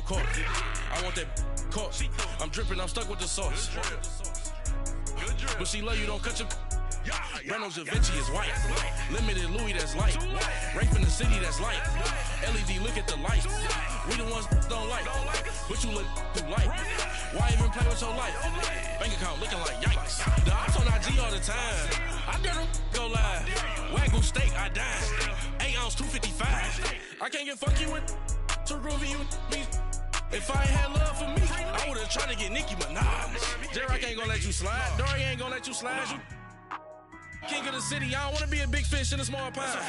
court. I want that caught. I'm dripping, I'm stuck with the sauce. But she love you, don't cut your. Brando Da Vinci is white. Limited Louis, that's light. Rape in the city, that's light. LED, look at the light. We the ones don't like. But you look too light. Why even play with your life? Bank account looking like yikes. The ops on IG all the time. I dare them go live. Wagyu steak, I dine. 8 ounce, 255. I can't get funky with too groovy you me. If I ain't had love for me, I would've tried to get Nicki Minaj. J-Rock ain't gonna let you slide. Dory ain't gonna let you slide. You king of the city, I don't wanna be a big fish in a small pond.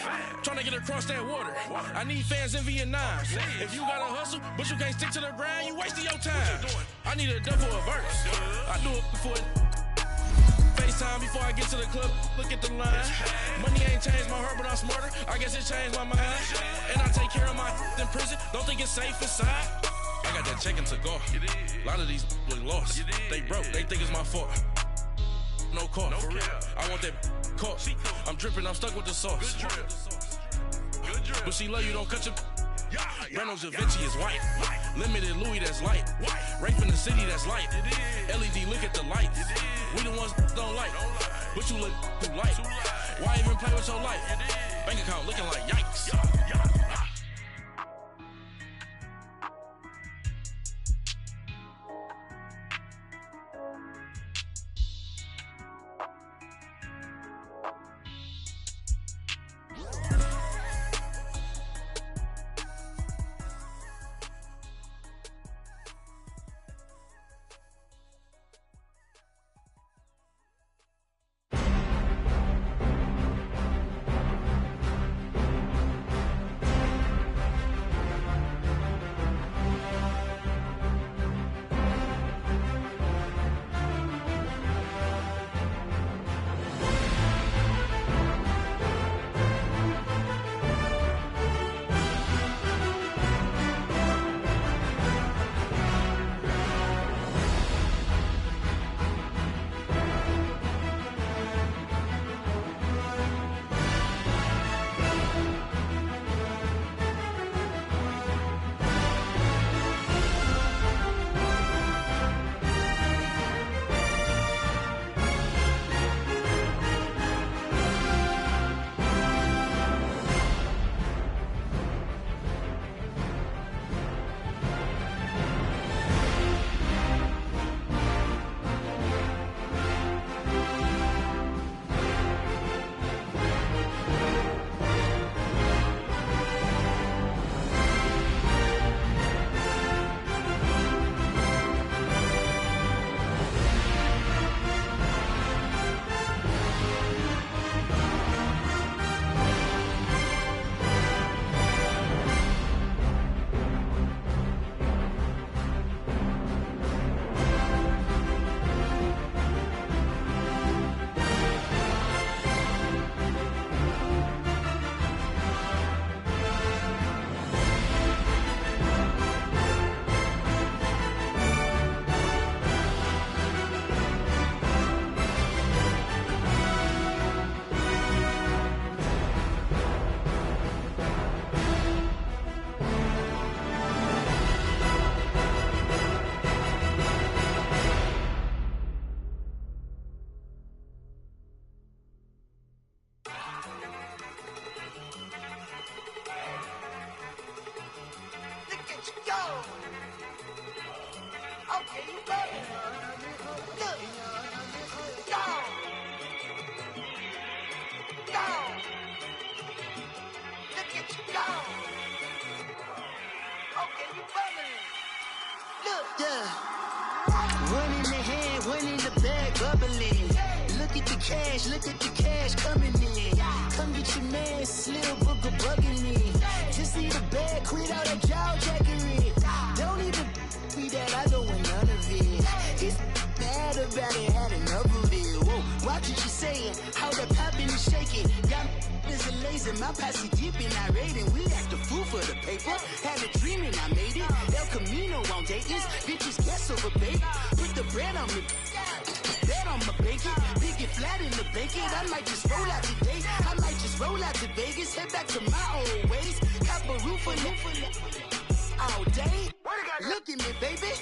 Trying to get across that water. I need fans in Vietnam. If you gotta hustle, but you can't stick to the grind, you wasting your time. I need a dub for a verse. I do it before FaceTime before I get to the club. Look at the line. Money ain't changed my heart, but I'm smarter. I guess it changed my mind. And I take care of my in prison. Don't think it's safe inside. I got that check and took off. A lot of these look lost. They broke, they think it's my fault. No call, for real. I want that caught. I'm dripping, I'm stuck with the sauce. But she love you, don't cut your. Brando Da Vinci is white. Limited Louis, that's light. Rape in the city, that's light. LED, look at the lights. We the ones don't like. But you look too light. Why even play with your life? Bank account looking like yikes. Look at the cash coming in. Come get your man, Slim Booker bugging me. Just need a bag, quit all that jaw jackery. Don't even be that, I don't want none of it. He's mad about it, had enough of it. Whoa, watch what you saying, how that poppin' and shaking. Y'all is a lazy, my posse deep and I raiding. We act the fool for the paper, had a dream and I made it. El Camino on Dayton's, bitches guess over baby. Put the bread on me. Bet on my bacon, big it flat in the bacon. I might just roll out today. I might just roll out to Vegas, head back to my old ways. Cop a roof all day. baby.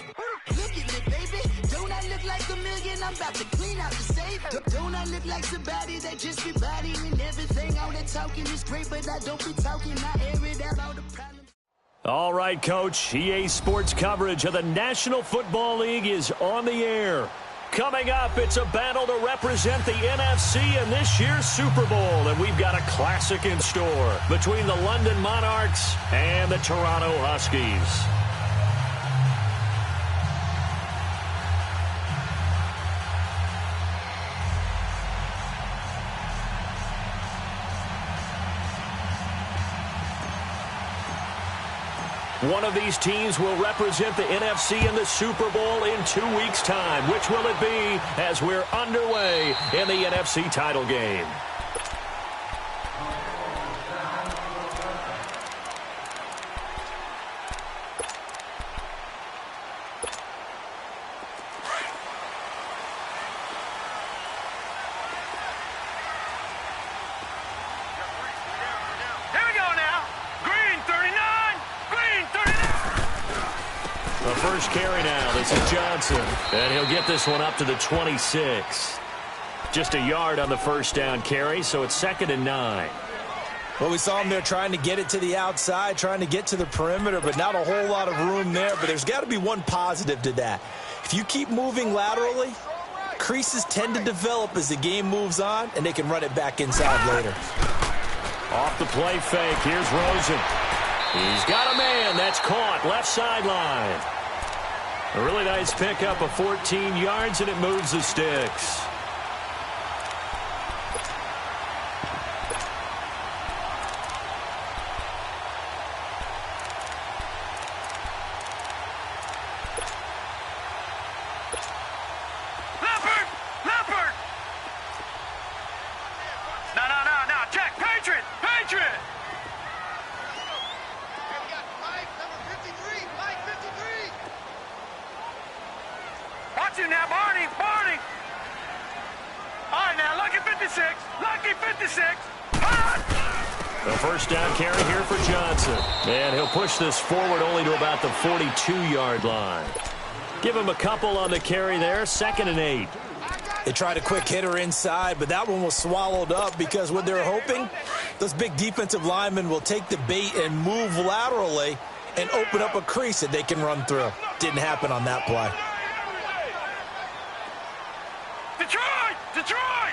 Look at me, baby. Don't I look like a million? I'm about to clean out the safe. Don't I look like somebody that just be bodying everything? All that talking is great, but I don't be talking. I air it out all the problems. All right, Coach. EA Sports coverage of the National Football League is on the air. Coming up, it's a battle to represent the NFC in this year's Super Bowl, and we've got a classic in store between the London Monarchs and the Toronto Huskies. One of these teams will represent the NFC in the Super Bowl in 2 weeks' time. Which will it be as we're underway in the NFC title game? First carry now. This is Johnson. And he'll get this one up to the 26. Just a yard on the first down carry, so it's 2nd and 9. Well, we saw him there trying to get it to the outside, trying to get to the perimeter, but not a whole lot of room there. But there's got to be one positive to that. If you keep moving laterally, creases tend to develop as the game moves on, and they can run it back inside later. Off the play fake. Here's Rosen. He's got a man. That's caught. Left sideline. A really nice pickup of 14 yards, and it moves the sticks. Leopard! No. Check. Patriot! Watch him now, Barney! All right, now, lucky 56! The first down carry here for Johnson. And he'll push this forward only to about the 42-yard line. Give him a couple on the carry there, 2nd and 8. They tried a quick hitter inside, but that one was swallowed up because what they're hoping, those big defensive linemen will take the bait and move laterally and open up a crease that they can run through. Didn't happen on that play. Detroit!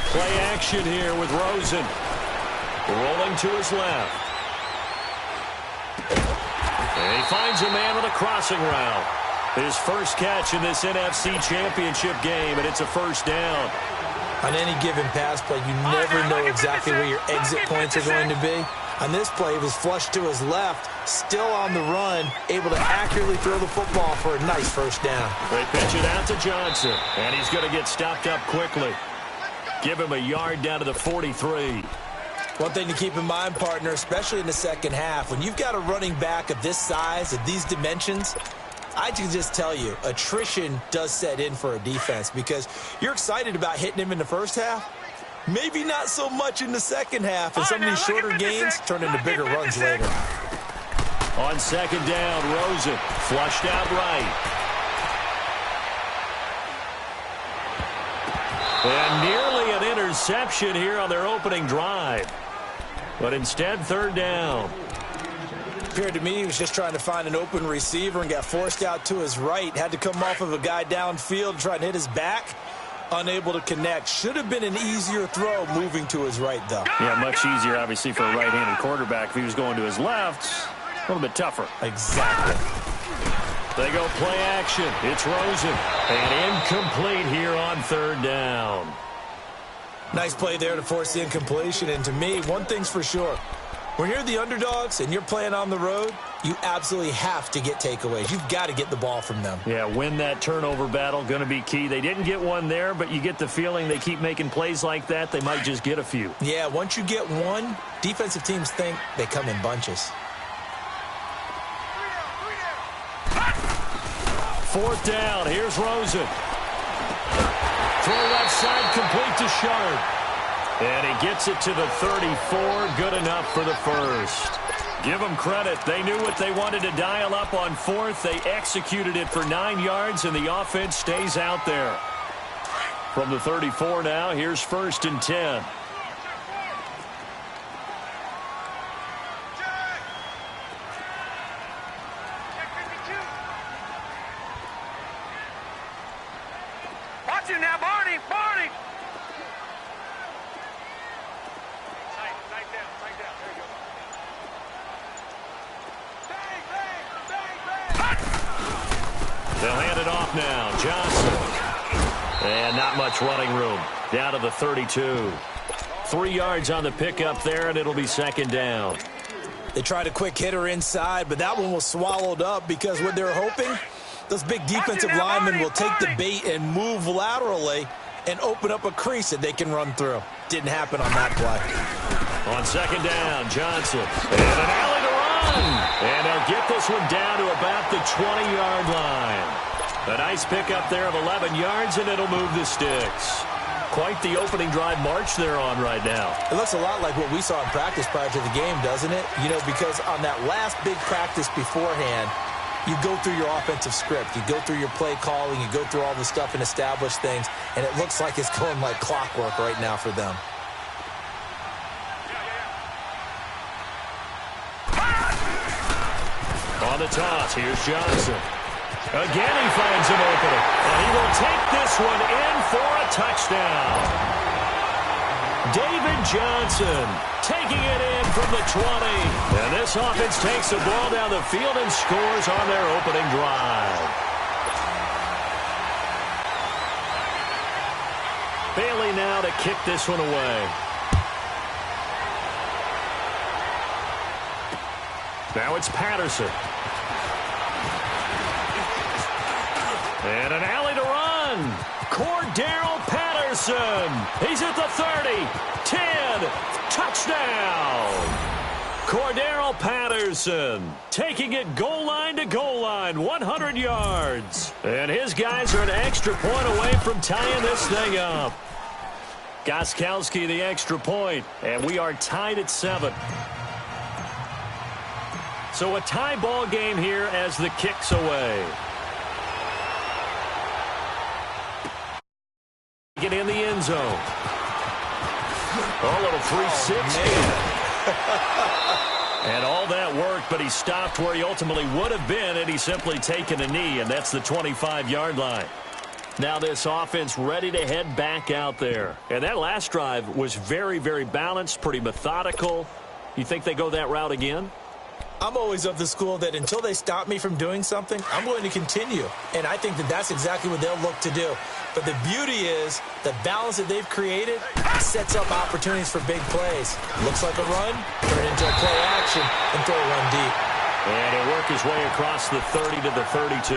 Play action here with Rosen. Rolling to his left. And he finds a man with a crossing route. His first catch in this NFC Championship game, and it's a first down. On any given pass play, you never know exactly where your exit points are going to be. On this play, it was flushed to his left, still on the run, able to accurately throw the football for a nice first down. They pitch it out to Johnson, and he's going to get stopped up quickly. Give him a yard down to the 43. One thing to keep in mind, partner, especially in the second half, when you've got a running back of this size, of these dimensions, I can just tell you, attrition does set in for a defense because you're excited about hitting him in the first half. Maybe not so much in the second half, and some of these shorter gains turn into bigger runs later. On 2nd down, Rosen flushed out right. And nearly an interception here on their opening drive. But instead, 3rd down. Appeared to me he was just trying to find an open receiver and got forced out to his right. Had to come off of a guy downfield and try to hit his back. Unable to connect. Should have been an easier throw moving to his right, though. Yeah, much easier, obviously, for a right-handed quarterback. If he was going to his left, a little bit tougher. Exactly. They go play action. It's Rosen. And incomplete here on 3rd down. Nice play there to force the incompletion. And to me, one thing's for sure. When you're the underdogs and you're playing on the road, you absolutely have to get takeaways. You've got to get the ball from them. Yeah, win that turnover battle, going to be key. They didn't get one there, but you get the feeling they keep making plays like that, they might just get a few. Yeah, once you get one, defensive teams think they come in bunches. 4th down, here's Rosen. Throw left side, complete to Sharp. And he gets it to the 34. Good enough for the first. Give them credit. They knew what they wanted to dial up on fourth. They executed it for 9 yards, and the offense stays out there. From the 34 now, here's 1st and 10. Watch him now, Barney! Barney! Tight down. There you go. They'll hand it off now. Johnson. And not much running room. Down to the 32. 3 yards on the pickup there, and it'll be 2nd down. They tried a quick hitter inside, but that one was swallowed up because what they're hoping, those big defensive linemen will take the bait and move laterally and open up a crease that they can run through. Didn't happen on that play. On 2nd down, Johnson. And an alley to run. And they'll get this one down to about the 20-yard line. A nice pickup there of 11 yards, and it'll move the sticks. Quite the opening drive march they're on right now. It looks a lot like what we saw in practice prior to the game, doesn't it? You know, because on that last big practice beforehand, you go through your offensive script. You go through your play calling. You go through all the stuff and establish things, and it looks like it's going like clockwork right now for them. On the toss, here's Johnson. Again, he finds an opening, and he will take this one in for a touchdown. David Johnson taking it in from the 20. And this offense takes the ball down the field and scores on their opening drive. Bailey now to kick this one away. Now it's Patterson. And an alley to run. Cordero Patterson. He's at the 30. 10. Touchdown. Cordero Patterson taking it goal line to goal line. 100 yards. And his guys are an extra point away from tying this thing up. Gostkowski the extra point. And we are tied at 7. So a tie ball game here as the kick's away. Get in the end zone. A little 3-6. And all that work, but he stopped where he ultimately would have been had he simply taken a knee, and that's the 25-yard line. Now this offense ready to head back out there. And that last drive was very, very balanced, pretty methodical. You think they go that route again? I'm always of the school that until they stop me from doing something, I'm going to continue. And I think that that's exactly what they'll look to do. But the beauty is the balance that they've created sets up opportunities for big plays. Looks like a run, turn it into a play action, and throw one deep. And he'll work his way across the 30 to the 32.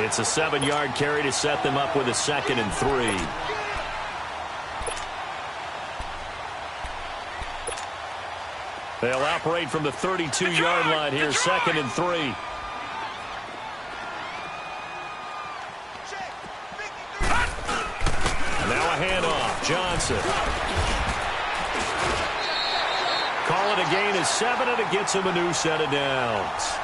It's a 7-yard carry to set them up with a 2nd and 3. They'll operate from the 32-yard line here, 2nd and 3. Now a handoff. Johnson. Call it a gain of 7, and it gets him a new set of downs.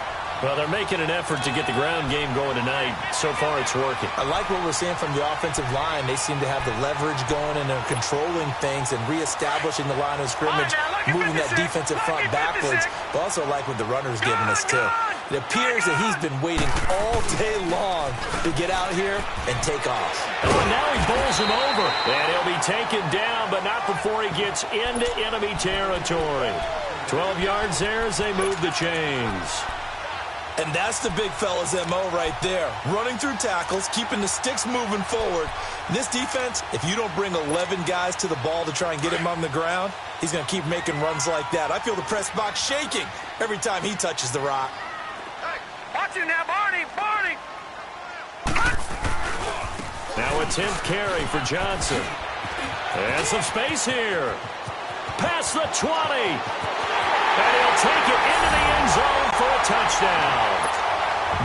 Well, they're making an effort to get the ground game going tonight. So far, it's working. I like what we're seeing from the offensive line. They seem to have the leverage going, and they're controlling things and reestablishing the line of scrimmage, moving that defensive front backwards. But also like what the runner's giving us, too. It appears that he's been waiting all day long to get out here and take off. Oh, and now he bowls him over. And he'll be taken down, but not before he gets into enemy territory. 12 yards there as they move the chains. And that's the big fella's MO right there. Running through tackles, keeping the sticks moving forward. This defense, if you don't bring 11 guys to the ball to try and get him on the ground, he's going to keep making runs like that. I feel the press box shaking every time he touches the rock. Hey, watch him now, Barney! Barney! Now a 10th carry for Johnson. And some space here. Past the 20. And he'll take it into the end zone for a touchdown.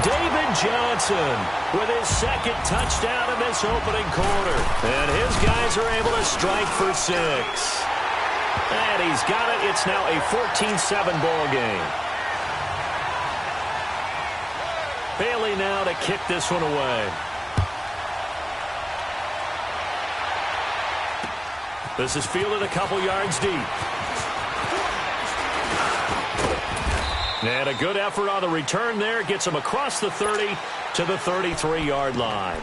David Johnson with his second touchdown in this opening quarter. And his guys are able to strike for 6. And he's got it. It's now a 14-7 ball game. Bailey now to kick this one away. This is fielded a couple yards deep. And a good effort on the return there. Gets him across the 30 to the 33-yard line.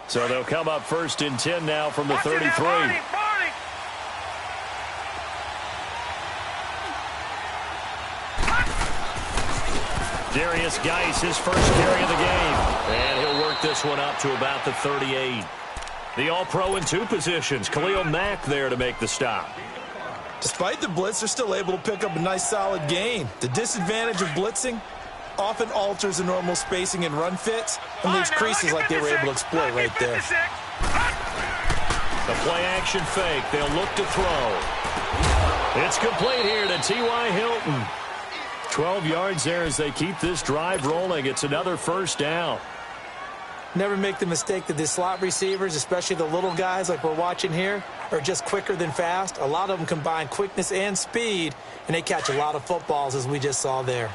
So they'll come up 1st and 10 now from the 33. Darius Geis, his first carry of the game. And he'll work this one up to about the 38. The All-Pro in 2 positions. Khalil Mack there to make the stop. Despite the blitz, they're still able to pick up a nice solid gain. The disadvantage of blitzing often alters the normal spacing and run fits and leaves creases like they were able to exploit right there. The play-action fake. They'll look to throw. It's complete here to T.Y. Hilton. 12 yards there as they keep this drive rolling. It's another first down. Never make the mistake that the slot receivers, especially the little guys like we're watching here, are just quicker than fast. A lot of them combine quickness and speed, and they catch a lot of footballs, as we just saw there.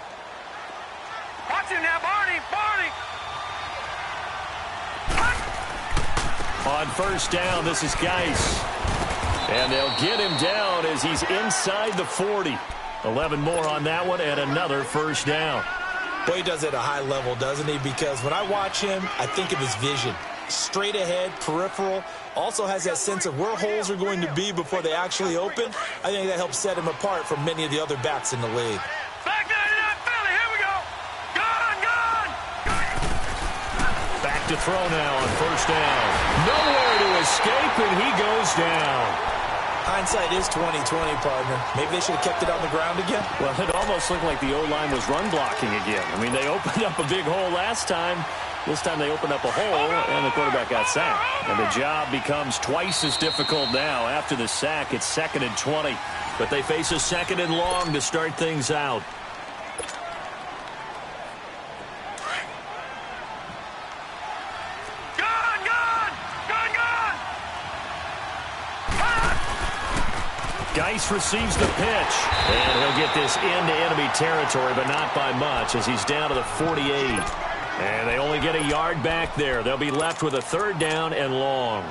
Watch him now, Barney! On first down, this is Geis. And they'll get him down as he's inside the 40. 11 more on that one, and another first down. Boy, he does it at a high level, doesn't he? Because when I watch him, I think of his vision. Straight ahead, peripheral. Also has that sense of where holes are going to be before they actually open. I think that helps set him apart from many of the other backs in the league. Back there to that Philly, here we go! Gone! Back to throw now on first down. Nowhere to escape, and he goes down. Hindsight is 20/20, partner. Maybe they should have kept it on the ground again. Well, it almost looked like the O-line was run blocking again. I mean, they opened up a big hole last time. This time they opened up a hole, and the quarterback got sacked. And the job becomes twice as difficult now. After the sack, it's 2nd and 20. But they face a 2nd and long to start things out. Geis receives the pitch, and he'll get this into enemy territory, but not by much as he's down to the 48. And they only get a yard back there. They'll be left with a 3rd down and long.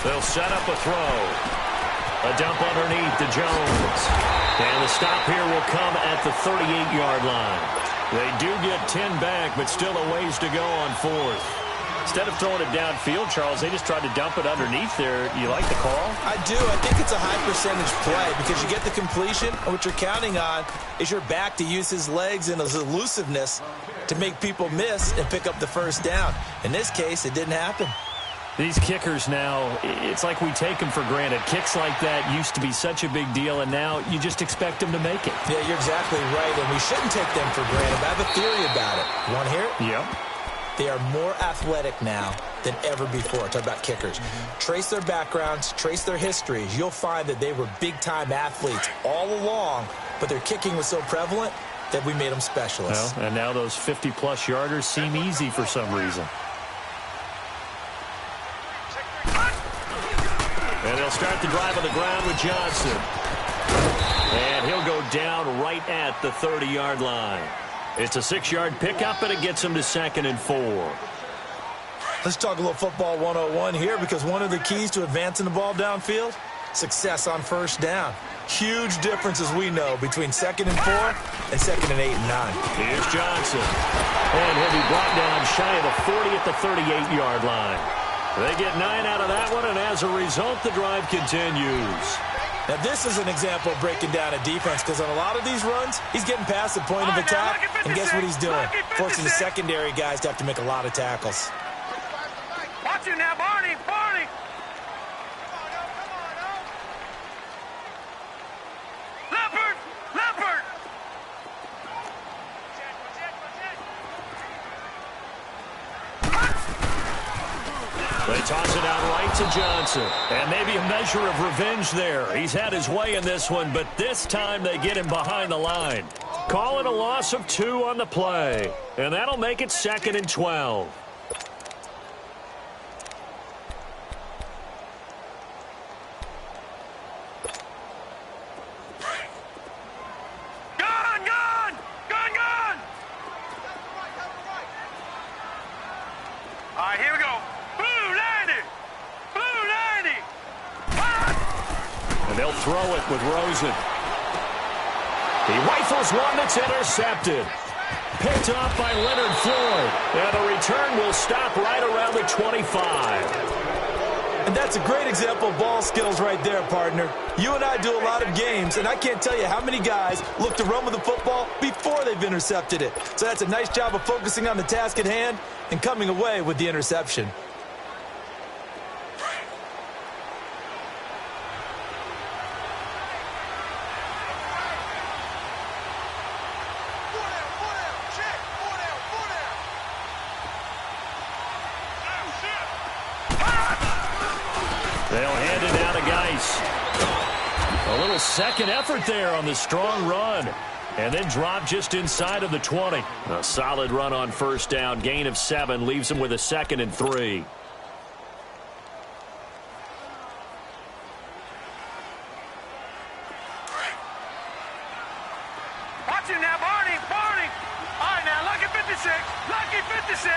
They'll set up a throw. A dump underneath to Jones. And the stop here will come at the 38-yard line. They do get 10 back, but still a ways to go on 4th. Instead of throwing it downfield, Charles, they just tried to dump it underneath there. You like the call? I do. I think it's a high percentage play because you get the completion, and what you're counting on is your back to use his legs and his elusiveness to make people miss and pick up the first down. In this case, it didn't happen. These kickers now, it's like we take them for granted. Kicks like that used to be such a big deal, and now you just expect them to make it. Yeah, you're exactly right, and we shouldn't take them for granted. I have a theory about it. You want to hear it? Yep. They are more athletic now than ever before. Talk about kickers. Trace their backgrounds, trace their histories. You'll find that they were big-time athletes all along, but their kicking was so prevalent that we made them specialists. Well, and now those 50-plus yarders seem easy for some reason. And they'll start the drive on the ground with Johnson. And he'll go down right at the 30-yard line. It's a 6-yard pickup, and it gets him to 2nd and 4. Let's talk a little football 101 here, because one of the keys to advancing the ball downfield, success on first down. Huge difference, as we know, between 2nd and 4 and 2nd and 8 and 9. Here's Johnson. And he'll be brought down shy of the 40 at the 38-yard line. They get 9 out of that one, and as a result, the drive continues. Now, this is an example of breaking down a defense because on a lot of these runs, he's getting past the point of attack, and guess what he's doing? Forcing the secondary guys to have to make a lot of tackles. Watch you now, Barney, Barney. Leopard, Leopard. They toss it out right to Johnson. And maybe a measure of revenge there. He's had his way in this one, but this time they get him behind the line. Call it a loss of 2 on the play. And that'll make it 2nd and 12. Gone, gone, gone, gone. All right, here we go. Blue 90, Blue 90. And they'll throw it with Rosen. He rifles one that's intercepted. Picked off by Leonard Floyd. And the return will stop right around the 25. And that's a great example of ball skills right there, partner. You and I do a lot of games, and I can't tell you how many guys look to run with the football before they've intercepted it. So that's a nice job of focusing on the task at hand and coming away with the interception. They'll hand it down to Geis. A little second effort there on the strong run. And then drop just inside of the 20. A solid run on first down. Gain of 7 leaves them with a 2nd and 3. Watch him now, Barney, Barney. All right, now, lucky 56, lucky 56.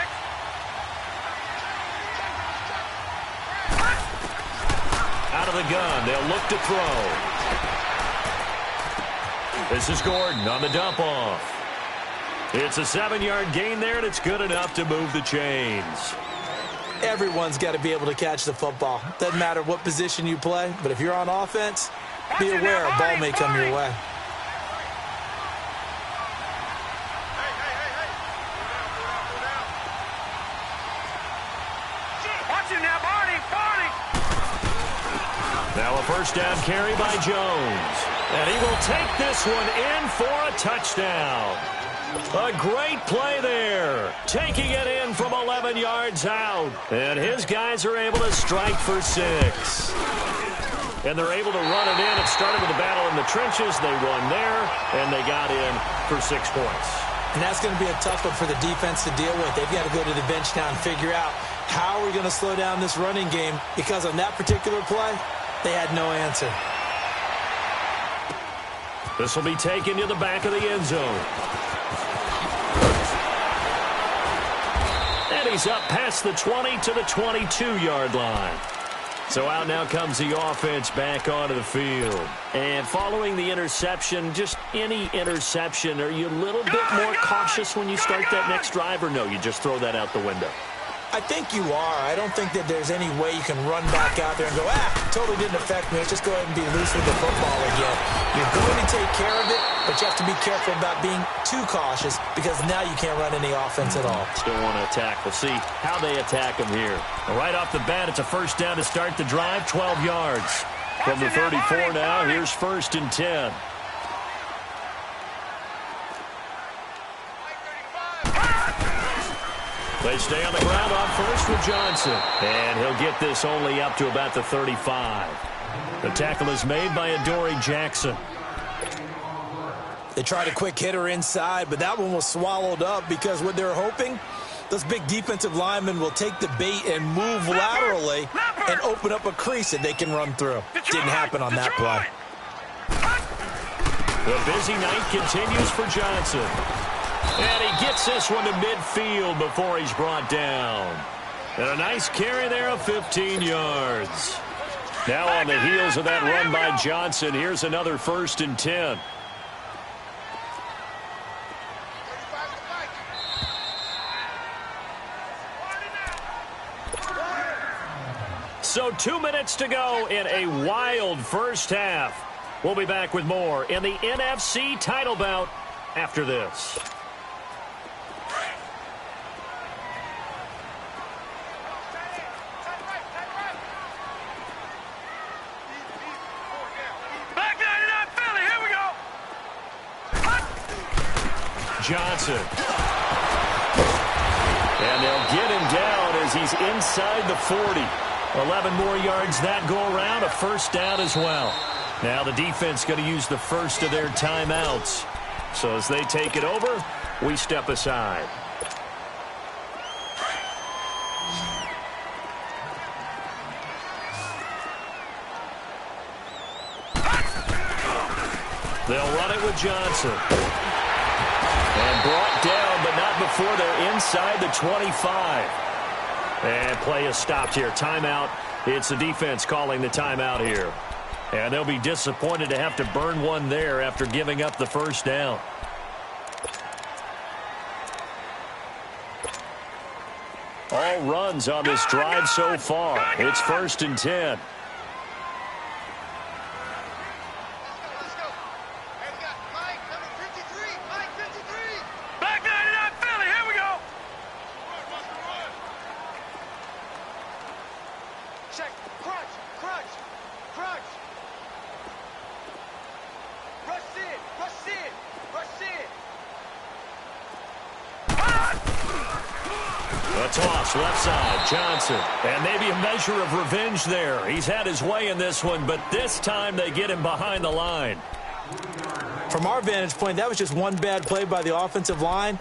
Out of the gun, they'll look to throw. This is Gordon on the dump off. It's a 7-yard gain there, and it's good enough to move the chains. Everyone's got to be able to catch the football. Doesn't matter what position you play, but if you're on offense, be aware a ball may come your way. Watch him now, Barney, Barney. Now a first down carry by Jones. And he will take this one in for a touchdown. A great play there. Taking it in from 11 yards out. And his guys are able to strike for 6. And they're able to run it in. It started with a battle in the trenches. They won there, and they got in for 6 points. And that's going to be a tough one for the defense to deal with. They've got to go to the bench now and figure out how are we going to slow down this running game, because on that particular play, they had no answer. This will be taken to the back of the end zone. And he's up past the 20 to the 22-yard line. So out now comes the offense back onto the field. And following the interception, just any interception, are you a little bit more cautious when you start that next drive, or no, you just throw that out the window? I think you are. I don't think that there's any way you can run back out there and go, totally didn't affect me. Let's just go ahead and be loose with the football again. You're going to take care of it, but you have to be careful about being too cautious, because now you can't run any offense at all. Still want to attack. We'll see how they attack him here. Right off the bat, it's a first down to start the drive, 12 yards. From the 34 now, here's 1st and 10. They stay on the ground on first with Johnson. And he'll get this only up to about the 35. The tackle is made by Adoree Jackson. They tried a quick hitter inside, but that one was swallowed up, because what they're hoping, those big defensive linemen will take the bait and move laterally and open up a crease that they can run through. Didn't happen on that play. The busy night continues for Johnson. And he gets this one to midfield before he's brought down. And a nice carry there of 15 yards. Now on the heels of that run by Johnson, here's another 1st and 10. So 2 minutes to go in a wild first half. We'll be back with more in the NFC title bout after this. Johnson. And they'll get him down as he's inside the 40. 11 more yards that go around, a first down as well. Now the defense going to use the first of their timeouts. So as they take it over, we step aside. They'll run it with Johnson. And brought down, but not before they're inside the 25. And play is stopped here. Timeout. It's the defense calling the timeout here. And they'll be disappointed to have to burn one there after giving up the first down. All runs on this drive so far. It's 1st and 10. Toss left side, Johnson. And maybe a measure of revenge there. He's had his way in this one, but this time they get him behind the line. From our vantage point, that was just one bad play by the offensive line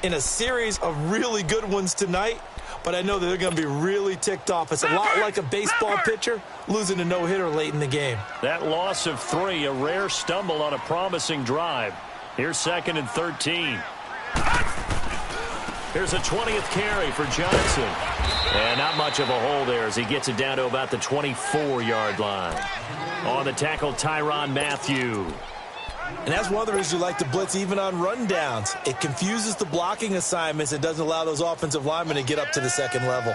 in a series of really good ones tonight. But I know that they're going to be really ticked off. It's a lot like a baseball pitcher losing a no-hitter late in the game. That loss of 3, a rare stumble on a promising drive. Here's 2nd and 13. Here's a 20th carry for Johnson. And not much of a hole there as he gets it down to about the 24-yard line. On the tackle, Tyrann Mathieu. And that's one of the reasons you like to blitz even on rundowns. It confuses the blocking assignments. It doesn't allow those offensive linemen to get up to the second level.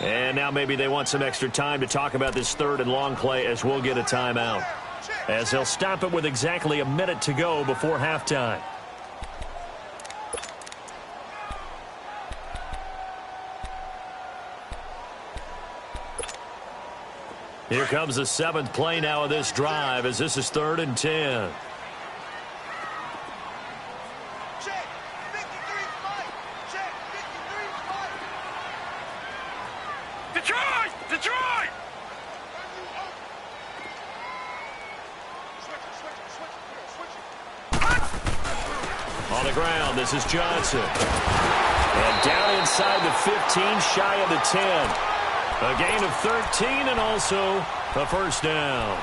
And now maybe they want some extra time to talk about this 3rd and long play as we'll get a timeout. As they'll stop it with exactly a minute to go before halftime. Here comes the 7th play now of this drive as this is 3rd and 10. On the ground, this is Johnson. And down inside the 15, shy of the 10. A gain of 13 and also a first down.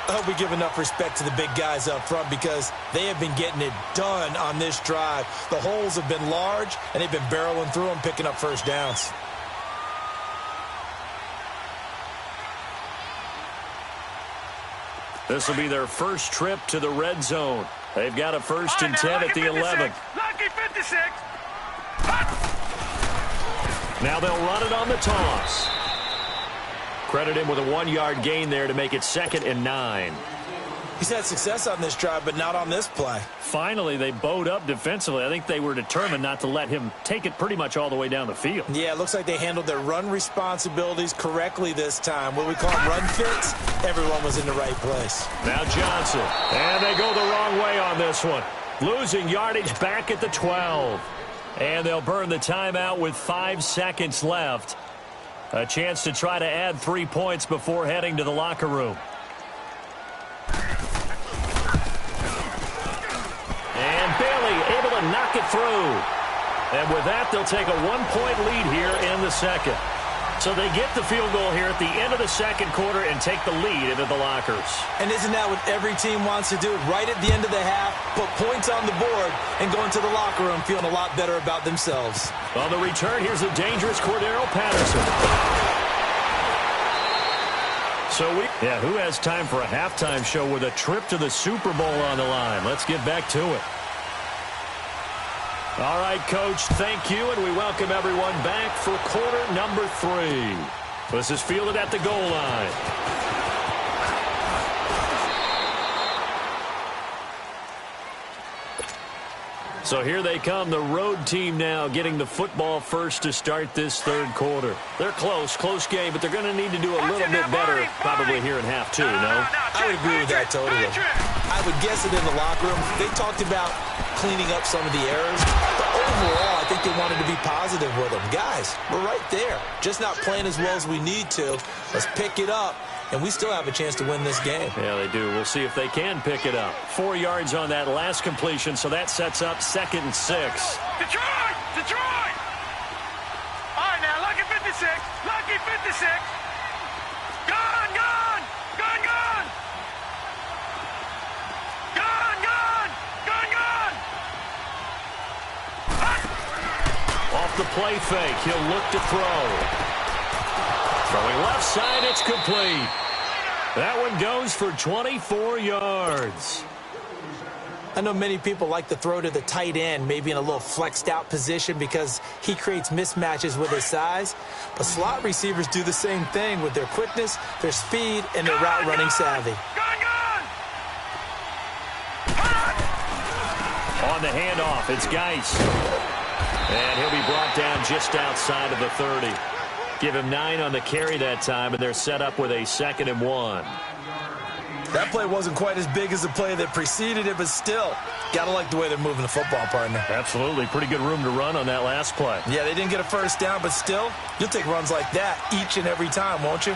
I hope we give enough respect to the big guys up front because they have been getting it done on this drive. The holes have been large, and they've been barreling through them, picking up first downs. This will be their first trip to the red zone. They've got a 1st and 10 at the 11. Lucky 56. Now they'll run it on the toss. Credit him with a 1-yard gain there to make it 2nd and 9. He's had success on this drive, but not on this play. Finally, they bowed up defensively. I think they were determined not to let him take it pretty much all the way down the field. Yeah, it looks like they handled their run responsibilities correctly this time. What we call run fits, everyone was in the right place. Now Johnson, and they go the wrong way on this one. Losing yardage back at the 12. And they'll burn the timeout with 5 seconds left. A chance to try to add 3 points before heading to the locker room. And Bailey able to knock it through. And with that, they'll take a 1-point lead here in the second. So they get the field goal here at the end of the second quarter and take the lead into the lockers. And isn't that what every team wants to do? Right at the end of the half, put points on the board and go into the locker room feeling a lot better about themselves. On the return, here's a dangerous Cordero Patterson. So who has time for a halftime show with a trip to the Super Bowl on the line? Let's get back to it. All right, Coach, thank you, and we welcome everyone back for quarter number 3. This is fielded at the goal line. So here they come, the road team now getting the football first to start this third quarter. They're close game, but they're going to need to do a little bit better probably here in half 2, no? I would agree with that totally. I would guess it in the locker room. They talked about cleaning up some of the errors, but overall, I think they wanted to be positive with them. Guys, we're right there. Just not playing as well as we need to. Let's pick it up, and we still have a chance to win this game. Yeah, they do. We'll see if they can pick it up. 4 yards on that last completion, so that sets up 2nd and 6. Detroit! Detroit! All right, now, lucky 56. Lucky 56. Gone, gone! Gone, gone! Gone, gone! Gone, gone! Off the play fake, he'll look to throw. Throwing left side, it's complete. That one goes for 24 yards. I know many people like to throw to the tight end, maybe in a little flexed out position because he creates mismatches with his size. But slot receivers do the same thing with their quickness, their speed, and their route running savvy. On the handoff, it's Geis. And he'll be brought down just outside of the 30. Give him 9 on the carry that time, and they're set up with a 2nd and 1. That play wasn't quite as big as the play that preceded it, but still, got to like the way they're moving the football, partner. Absolutely. Pretty good room to run on that last play. Yeah, they didn't get a first down, but still, you'll take runs like that each and every time, won't you?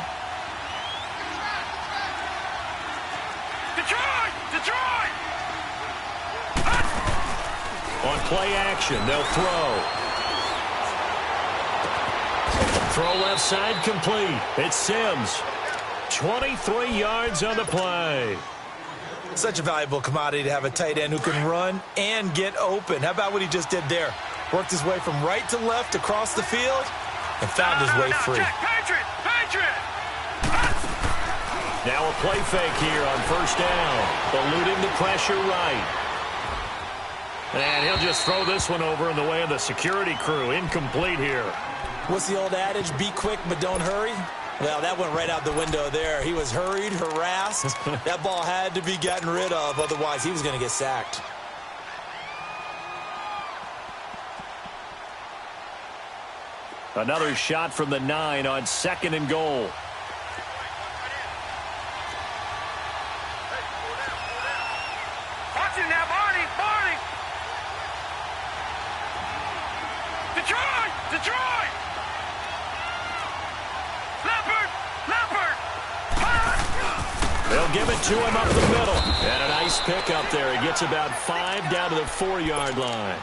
Detroit! Detroit! On play action, they'll throw. Throw left side complete. It's Sims. 23 yards on the play. Such a valuable commodity to have a tight end who can run and get open. How about what he just did there? Worked his way from right to left across the field and found his way free. Patriot! Patriot! Now a play fake here on first down. Eluding the pressure right. And he'll just throw this one over in the way of the security crew. Incomplete here. What's the old adage? Be quick, but don't hurry. Well, that went right out the window there. He was hurried, harassed. That ball had to be gotten rid of, otherwise he was going to get sacked. Another shot from the 9 on 2nd and goal. Watch it now, Barney! Barney! Detroit! Detroit! Leopard! Leopard! They'll give it to him up the middle. And a nice pick up there. He gets about 5 down to the 4-yard line.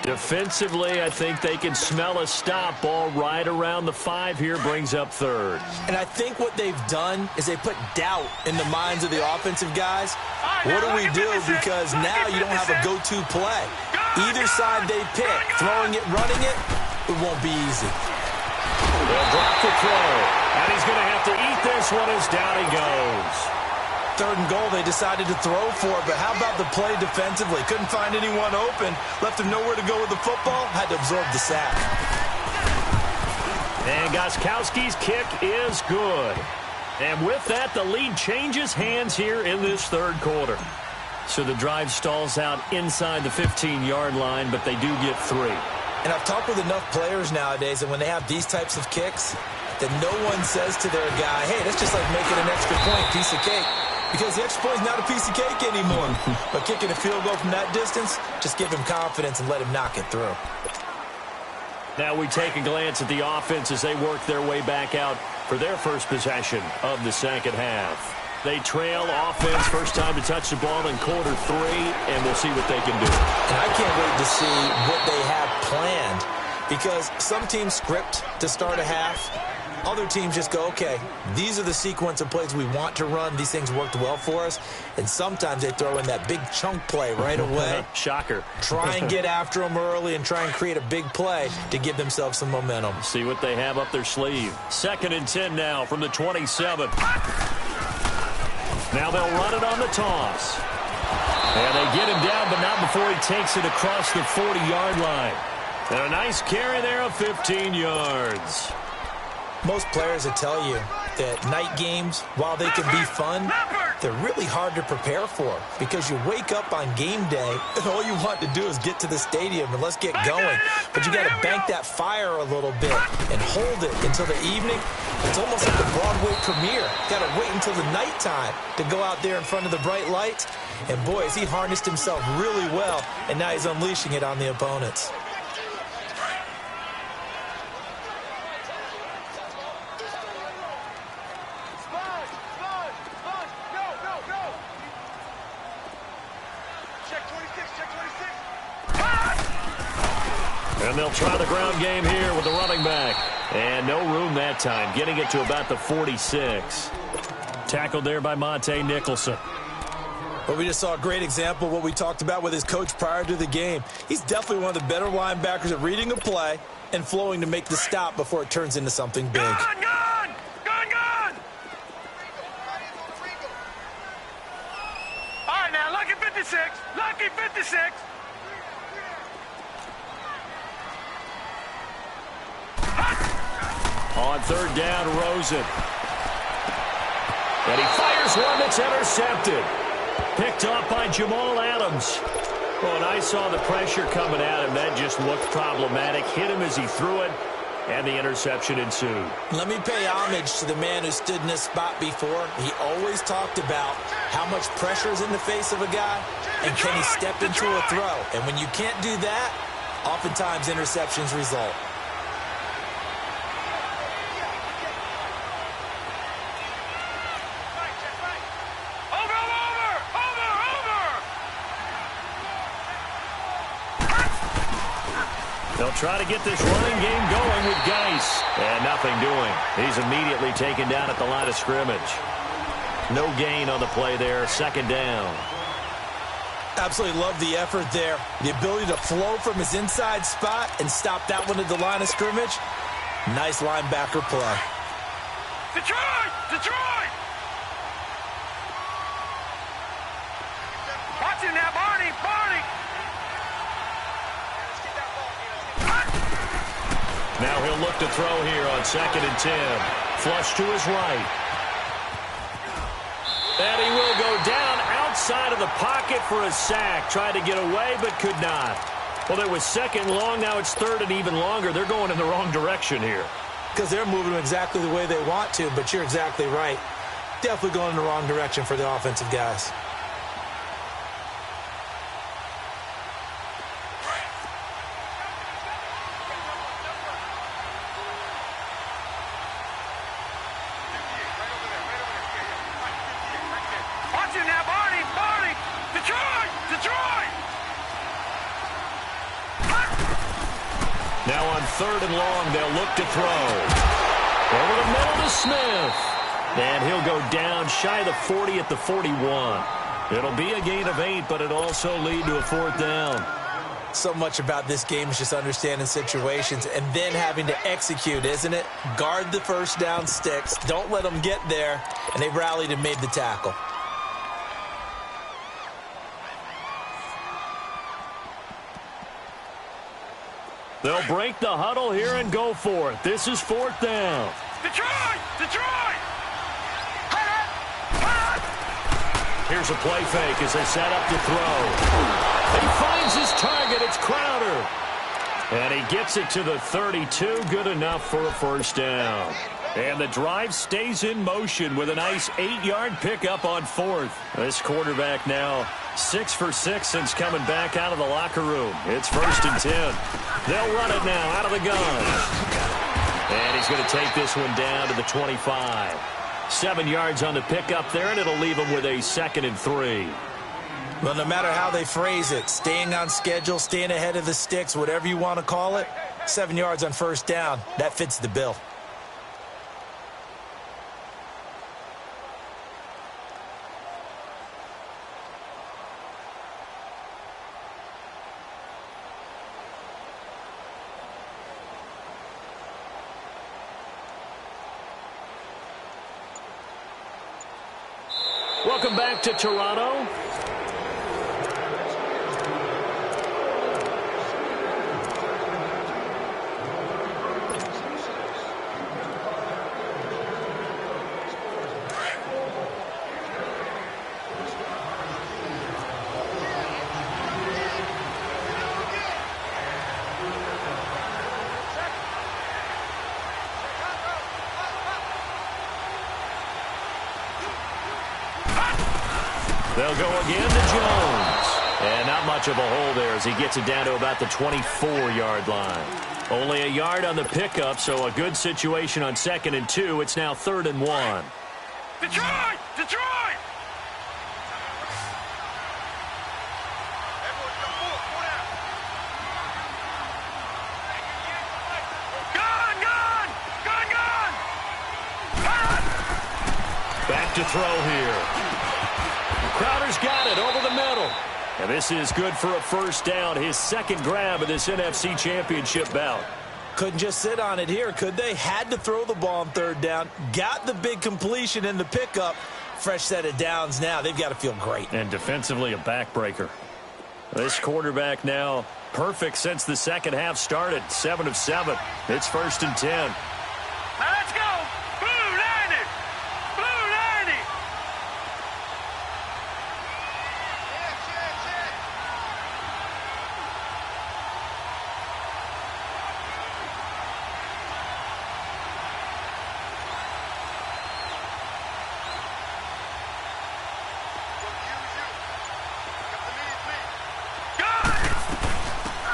Defensively, I think they can smell a stop. Ball right around the 5 here, brings up 3rd. And I think what they've done is they put doubt in the minds of the offensive guys. What do we do? Because now you don't have a go-to play. Either side they pick, throwing it, running it, it won't be easy. They'll drop the throw. And he's going to have to eat this one as down he goes. 3rd and goal, they decided to throw for it, but how about the play defensively? Couldn't find anyone open, left him nowhere to go with the football, had to absorb the sack. And Gostkowski's kick is good. And with that, the lead changes hands here in this 3rd quarter. So the drive stalls out inside the 15-yard line, but they do get 3. And I've talked with enough players nowadays that when they have these types of kicks, that no one says to their guy, hey, that's just like making an extra point, piece of cake. Because the extra point is not a piece of cake anymore. But kicking a field goal from that distance, just give him confidence and let him knock it through. Now we take a glance at the offense as they work their way back out for their first possession of the second half. They trail offense, first time to touch the ball in quarter 3, and we'll see what they can do. And I can't wait to see what they have planned because some teams script to start a half. Other teams just go, okay, these are the sequence of plays we want to run. These things worked well for us. And sometimes they throw in that big chunk play right away. Shocker. Try and get after them early and try and create a big play to give themselves some momentum. See what they have up their sleeve. 2nd and 10 now from the 27. Now they'll run it on the toss. And they get him down, but not before he takes it across the 40-yard line. And a nice carry there of 15 yards. Most players will tell you that night games, while they can be fun, they're really hard to prepare for because you wake up on game day and all you want to do is get to the stadium and let's get going. But you got to bank that fire a little bit and hold it until the evening. It's almost like a Broadway premiere. Got to wait until the nighttime to go out there in front of the bright lights. And boy, has he harnessed himself really well, and now he's unleashing it on the opponents. And they'll try the ground game here with the running back. And no room that time, getting it to about the 46. Tackled there by Monte Nicholson. Well, we just saw a great example of what we talked about with his coach prior to the game. He's definitely one of the better linebackers at reading a play and flowing to make the stop before it turns into something big. Gun! All right, now, lucky 56. Lucky 56. On 3rd down, Rosen. And he fires one that's intercepted. Picked off by Jamal Adams. Oh, and I saw the pressure coming at him. That just looked problematic. Hit him as he threw it, and the interception ensued. Let me pay homage to the man who stood in this spot before. He always talked about how much pressure is in the face of a guy, and can he step into a throw. And when you can't do that, oftentimes interceptions result. They'll try to get this running game going with Geis. And nothing doing. He's immediately taken down at the line of scrimmage. No gain on the play there. 2nd down. Absolutely love the effort there. The ability to flow from his inside spot and stop that one at the line of scrimmage. Nice linebacker play. Detroit! Watch him now, Barney! Now he'll look to throw here on 2nd and 10. Flush to his right. And he will go down outside of the pocket for a sack. Tried to get away, but could not. Well, it was 2nd long. Now it's 3rd and even longer. They're going in the wrong direction here. Because they're moving exactly the way they want to, but you're exactly right. Definitely going in the wrong direction for the offensive guys. Watch him now, Barney! Detroit! Now on 3rd and long, they'll look to throw. Over the middle to Smith. And he'll go down shy of the 40 at the 41. It'll be a gain of 8, but it'll also lead to a 4th down. So much about this game is just understanding situations and then having to execute, isn't it? Guard the first down sticks. Don't let them get there. And they rallied and made the tackle. They'll break the huddle here and go for it. This is 4th down. Detroit! Here's a play fake as they set up to throw. He finds his target. It's Crowder. And he gets it to the 32. Good enough for a 1st down. And the drive stays in motion with a nice 8-yard pickup on 4th. This quarterback now 6 for 6 since coming back out of the locker room. It's 1st and 10. They'll run it now out of the gun. And he's going to take this one down to the 25. 7 yards on the pickup there, and it'll leave him with a 2nd and 3. Well, no matter how they phrase it, staying on schedule, staying ahead of the sticks, whatever you want to call it, 7 yards on first down. That fits the bill. Welcome back to Toronto. They'll go again to Jones. And not much of a hole there as he gets it down to about the 24-yard line. Only a yard on the pickup, so a good situation on 2nd and 2. It's now 3rd and 1. Detroit! Detroit! Gun! Back to throw here. Crowder's got it over the middle. And this is good for a first down, his second grab of this NFC Championship bout. Couldn't just sit on it here, could they? Had to throw the ball on 3rd down. Got the big completion in the pickup. Fresh set of downs now. They've got to feel great. And defensively, a backbreaker. This quarterback now perfect since the second half started. 7 of 7. It's 1st and 10. Now let's go! Blue 90! Blue 90!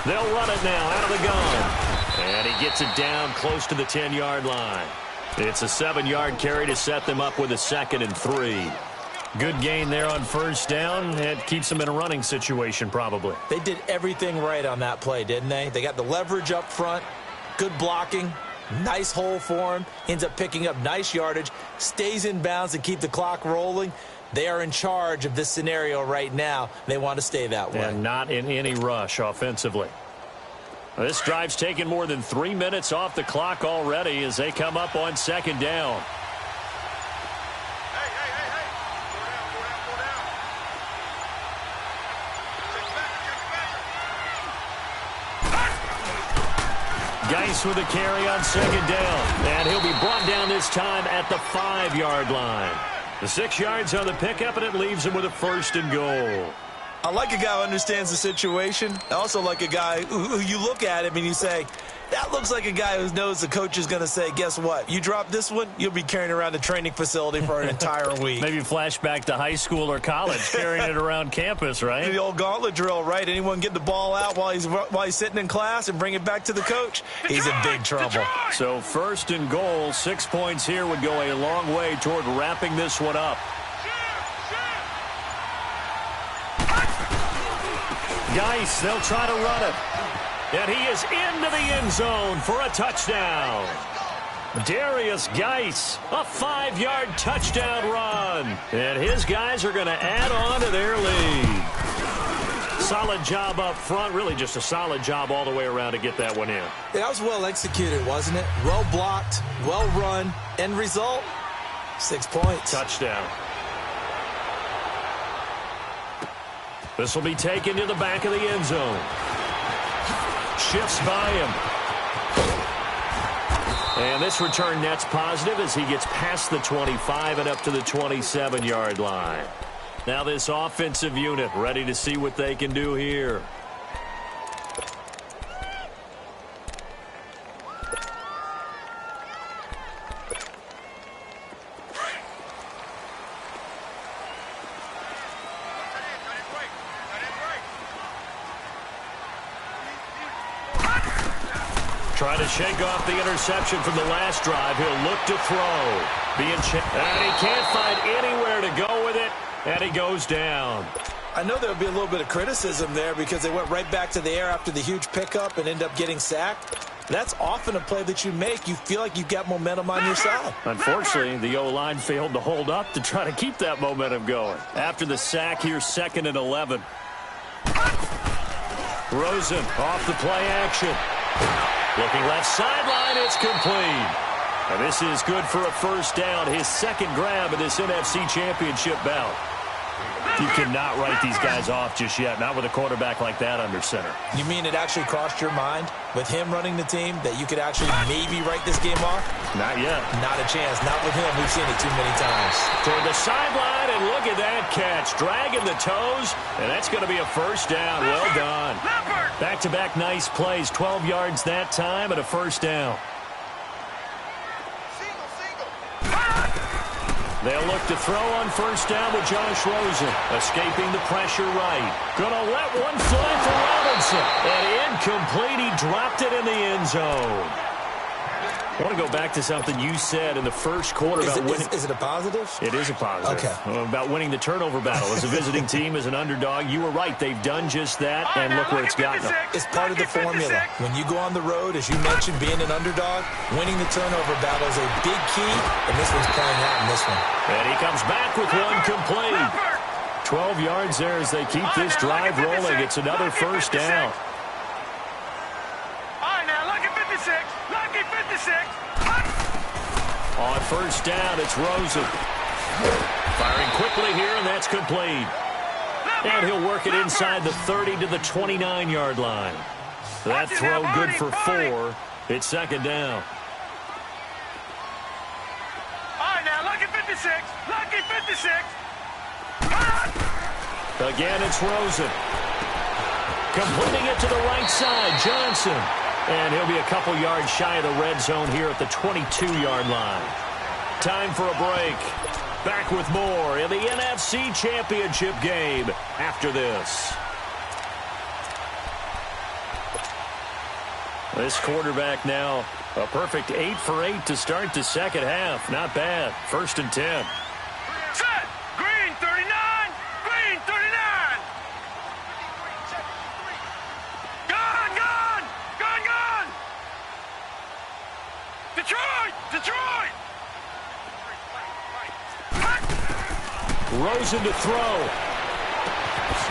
They'll run it now out of the gun. And he gets it down close to the 10-yard line. It's a 7-yard carry to set them up with a 2nd and 3. Good gain there on first down. It keeps them in a running situation probably. They did everything right on that play, didn't they? They got the leverage up front, good blocking, nice hole for him, ends up picking up nice yardage, stays in bounds to keep the clock rolling. They are in charge of this scenario right now. They want to stay that way. And not in any rush offensively. This drive's taken more than 3 minutes off the clock already as they come up on 2nd down. Geis with a carry on 2nd down. And he'll be brought down this time at the 5-yard line. The 6 yards on the pickup, and it leaves him with a 1st and goal. I like a guy who understands the situation. I also like a guy who you look at him and you say, that looks like a guy who knows the coach is going to say, guess what? You drop this one, you'll be carrying around the training facility for an entire week. Maybe flashback to high school or college, carrying it around campus, right? The old gauntlet drill, right? Anyone get the ball out while he's sitting in class and bring it back to the coach? He's in big trouble. So 1st and goal, 6 points here would go a long way toward wrapping this one up. Geis, they'll try to run it. And he is into the end zone for a touchdown. Darius Geis, a 5-yard touchdown run. And his guys are going to add on to their lead. Solid job up front. Really just a solid job all the way around to get that one in. That was well executed, wasn't it? Well blocked, well run. End result, 6 points. Touchdown. This will be taken to the back of the end zone. Shifts by him. And this return net's positive as he gets past the 25 and up to the 27-yard line. Now this offensive unit ready to see what they can do here. Trying to shake off the interception from the last drive. He'll look to throw. And he can't find anywhere to go with it, and he goes down. I know there'll be a little bit of criticism there because they went right back to the air after the huge pickup and end up getting sacked. That's often a play that you make. You feel like you've got momentum on your side. Unfortunately, the O-line failed to hold up to try to keep that momentum going. After the sack, here's 2nd and 11. Rosen off the play action. Looking left sideline, it's complete. And this is good for a first down, his 2nd grab of this NFC Championship bout. You cannot write these guys off just yet, not with a quarterback like that under center. You mean it actually crossed your mind with him running the team that you could actually maybe write this game off? Not yet. Not a chance. Not with him. We've seen it too many times. Toward the sideline, and look at that catch. Dragging the toes, and that's going to be a first down. Well done. Back-to-back nice plays. 12 yards that time and a first down. They'll look to throw on first down with Josh Rosen. Escaping the pressure right. Gonna let one fly for Robinson. And incomplete. He dropped it in the end zone. I want to go back to something you said in the first quarter about winning. Is it a positive? It is a positive. Okay. About winning the turnover battle. As a visiting team, as an underdog, you were right. They've done just that, and look where it's gotten them. It's part of the formula. When you go on the road, as you mentioned, being an underdog, winning the turnover battle is a big key, and this one's playing out in this one. And he comes back with one complete. 12 yards there as they keep this drive rolling. It's another first down. Lucky 56. On first down, it's Rosen. Firing quickly here, and that's complete. And he'll work it inside the 30 to the 29-yard line. That throw good for 4. It's 2nd down. All right, now, lucky 56. Lucky 56. Again, it's Rosen. Completing it to the right side, Johnson. And he'll be a couple yards shy of the red zone here at the 22-yard line. Time for a break. Back with more in the NFC Championship game after this. This quarterback now a perfect 8 for 8 to start the second half. Not bad. 1st and 10. Set. Green 39. Green 39. Gone. Detroit. Rosen to throw.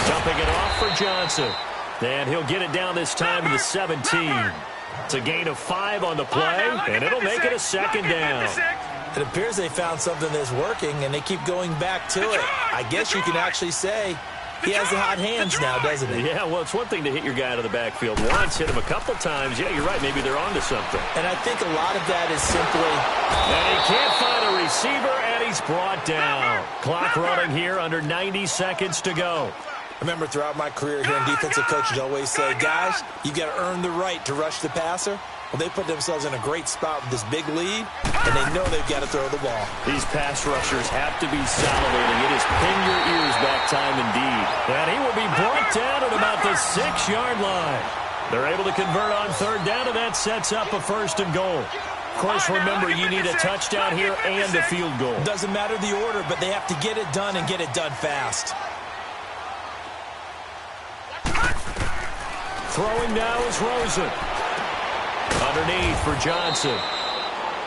Dumping it off for Johnson. And he'll get it down this time to the 17. It's a gain of 5 on the play, and it'll make it a 2nd down. It appears they found something that's working, and they keep going back to it. I guess you can actually say he has the hot hands now, doesn't he? Yeah, well, it's one thing to hit your guy out of the backfield once, hit him a couple times. Yeah, you're right. Maybe they're onto something. And I think a lot of that is simply... And he can't find a receiver, and he's brought down. Clock running here, under 90 seconds to go. Remember, throughout my career here in defensive coaches always say, guys, you got to earn the right to rush the passer. Well, they put themselves in a great spot with this big lead, and they know they've got to throw the ball. These pass rushers have to be salivating. It is pin your ears back time indeed. And he will be brought down at about the 6-yard line. They're able to convert on 3rd down, and that sets up a 1st and goal. Of course, remember, you need a touchdown here and a field goal. Doesn't matter the order, but they have to get it done and get it done fast. Throwing now is Rosen. Underneath for Johnson.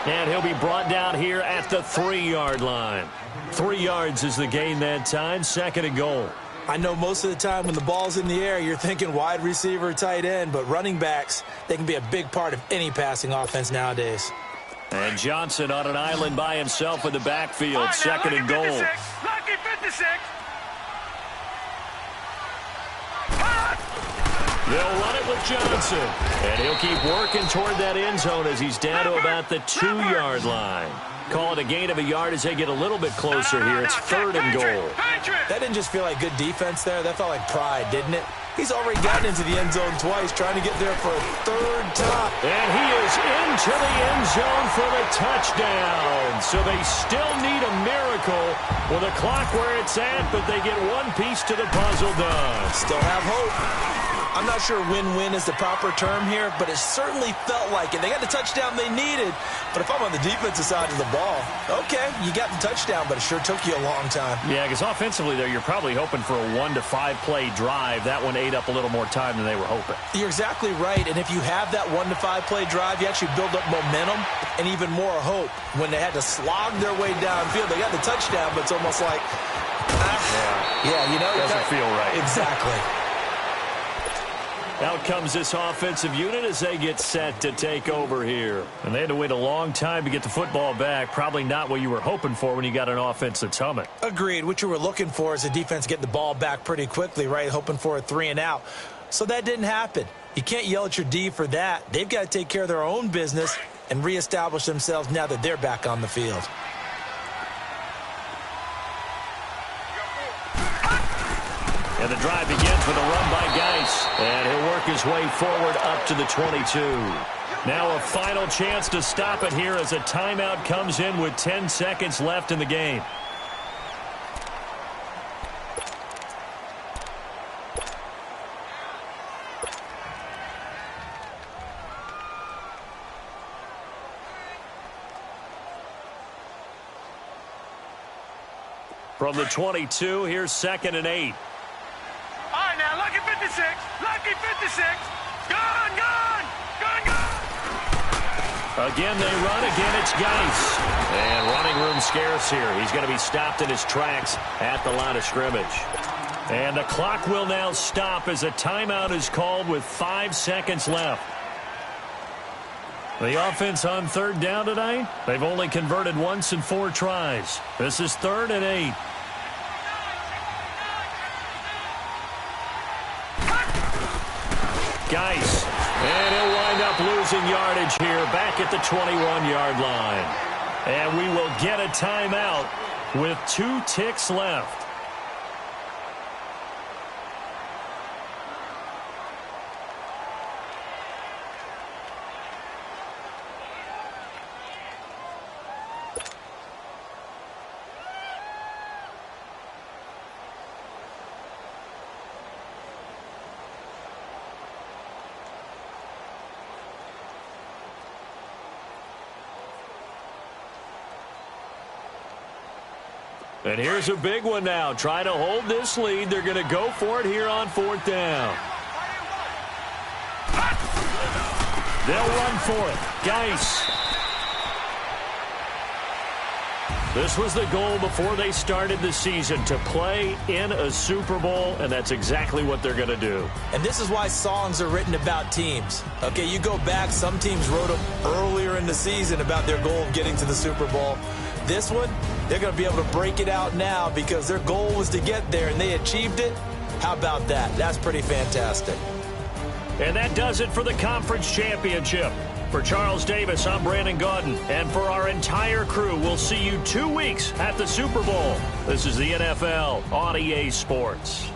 And he'll be brought down here at the 3-yard line. 3 yards is the gain that time, 2nd and goal. I know most of the time when the ball's in the air, you're thinking wide receiver, tight end, but running backs, they can be a big part of any passing offense nowadays. And Johnson on an island by himself in the backfield, 2nd and goal. Lucky 56. They'll run it with Johnson. And he'll keep working toward that end zone as he's down to about the 2-yard line. Call it a gain of a yard as they get a little bit closer here. It's 3rd and goal. That didn't just feel like good defense there. That felt like pride, didn't it? He's already gotten into the end zone twice, trying to get there for a 3rd time. And he is into the end zone for the touchdown. So they still need a miracle with the clock where it's at, but they get one piece to the puzzle done. Still have hope. I'm not sure win-win is the proper term here, but it certainly felt like it. They got the touchdown they needed, but if I'm on the defensive side of the ball, okay, you got the touchdown, but it sure took you a long time. Yeah, because offensively there, you're probably hoping for a 1 to 5 play drive. That one ate up a little more time than they were hoping. You're exactly right, and if you have that 1 to 5 play drive, you actually build up momentum and even more hope. When they had to slog their way downfield, they got the touchdown, but it's almost like, yeah, you know, it doesn't feel right. Exactly. Out comes this offensive unit as they get set to take over here. And they had to wait a long time to get the football back. Probably not what you were hoping for when you got an offense that's humming. Agreed. What you were looking for is a defense getting the ball back pretty quickly, right? Hoping for a 3 and out. So that didn't happen. You can't yell at your D for that. They've got to take care of their own business and reestablish themselves now that they're back on the field. And the drive begins with a run by Geis. And he'll work his way forward up to the 22. Now a final chance to stop it here as a timeout comes in with 10 seconds left in the game. From the 22, here's 2nd and 8. All right, now, lucky 56. Lucky 56. Gone, gone. Gone, gone. Again, they run. Again, it's Geis. And running room scarce here. He's going to be stopped in his tracks at the line of scrimmage. And the clock will now stop as a timeout is called with 5 seconds left. The offense on 3rd down tonight, they've only converted once in 4 tries. This is 3rd and 8. Geis. And he'll wind up losing yardage here back at the 21-yard line. And we will get a timeout with 2 ticks left. And here's a big one now. Trying to hold this lead. They're going to go for it here on 4th down. They'll run for it. Geis. This was the goal before they started the season, to play in a Super Bowl, and that's exactly what they're going to do. And this is why songs are written about teams. Okay, you go back, some teams wrote them earlier in the season about their goal of getting to the Super Bowl. This one, they're going to be able to break it out now because their goal was to get there, and they achieved it. How about that? That's pretty fantastic. And that does it for the conference championship. For Charles Davis, I'm Brandon Gaudin. And for our entire crew, we'll see you 2 weeks at the Super Bowl. This is the NFL on EA Sports.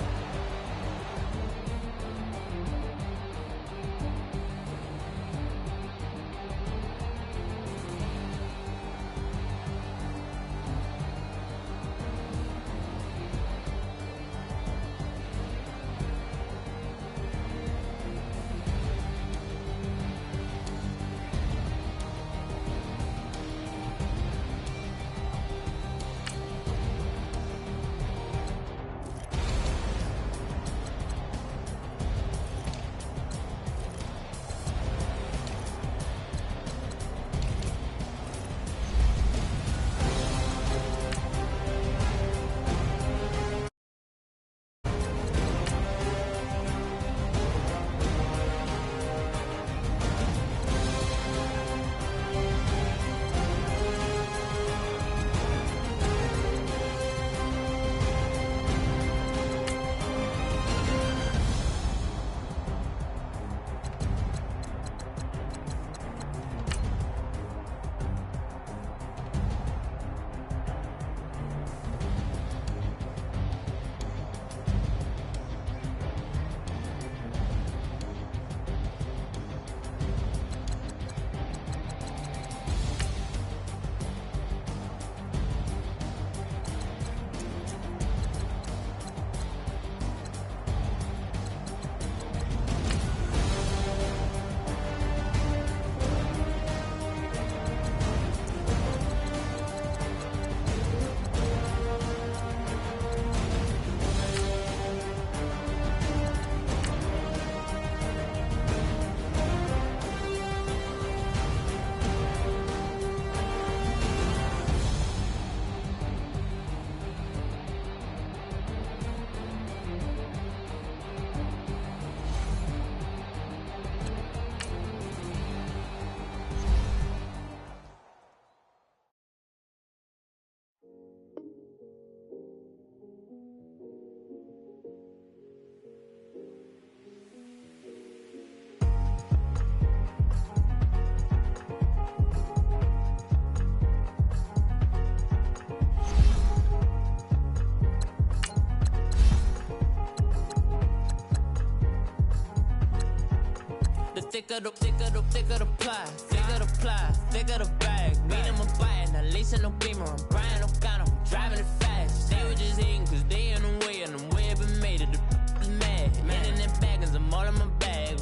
thicker the pie, thicker the ply, thicker the bag. Meet him a bite, now leasing no beamer. I'm Brian, no gun, I'm driving it fast. They were just hating cause they in the way, and the way it been made it. The is mad. Man in them baggins, I'm all in my bag.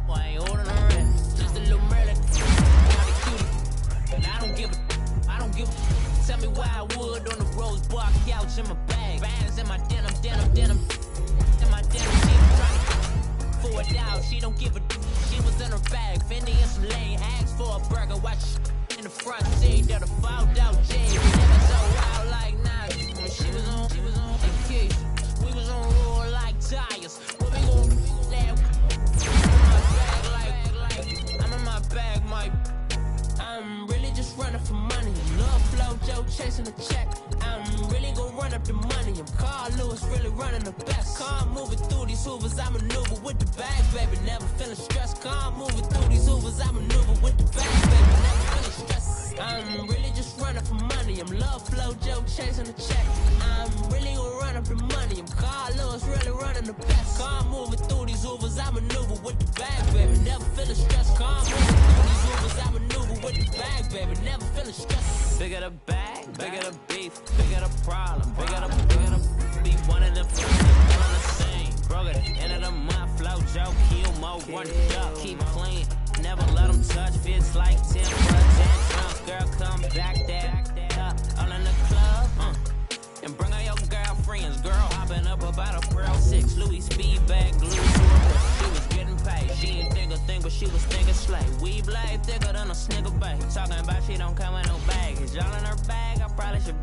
Well, I ain't holding a rest. Just a little Merlin. Not a cutie. And I don't give a. Tell me why I would on the rose bar couch in my bag. Bands in my denim. In my denim, she was trying to for it out. She don't give a. She was in her bag. Fendi and some lane. Asked for a burger. Watch in the front seat. That a fouled out J. Never so wild like Nas. When she was on vacation. We was on roll like tires. What we gon' that? I'm in my bag, Mike. I'm really just running for money. Love flow, Joe chasing the check. I'm really gon' run up the money. I'm Carl Lewis, really running the best. Car moving through these hoovers, I maneuver with the bag, baby. Never feeling stressed. Car moving through these hoovers, I maneuver with the bag, baby. Never feeling stressed. I'm really just running for money. I'm love flow, Joe chasing the check. I'm really gon' run up the money. I'm Carl Lewis, really running the best. Car moving through these hoovers, I maneuver with the bag, baby. Never feeling stressed. Car moving through these hoovers, I maneuver with the bag, baby. Never feeling stressed. Bigger the bag, bigger the beef, bigger the problem, bigger the be one of the on the same. Broke at the end of the month, flow Joe, kill mo, run it up, keep clean. Never let them touch, fits like 10 10 girl, come back that all in the club, and bring all your girlfriends, girl, hopping up about a Pearl 6, Louis speed bag, glued to her wrist. She was getting paid, she ain't think a thing, but she was thinking slay. We blade thicker than a snicker bag. Talking about she don't come with no baggage. Y'all in her bag, I probably should.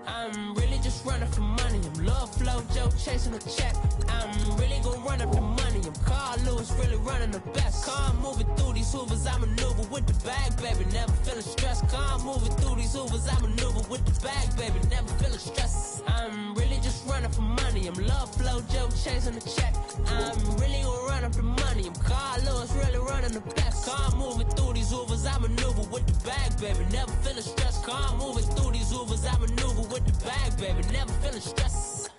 I'm really just running for money. I'm love flow, Joe chasing a check. I'm really gon' run up the money. I'm Carl Lewis, really running the best. Car moving through these hoovers, I maneuver with the bag, baby. Never feeling stressed. Car moving through these hoovers, I maneuver with the bag, baby. Never feeling stressed. I'm really just running for money. I'm love flow, Joe chasing the check. I'm really gon' run up the money. I'm Carl Lewis, really running the best. Car moving through these hoovers, I maneuver with the bag, baby. Never feeling stressed. Car moving through these hoovers, I maneuver with the bag, baby. Never feeling stressed.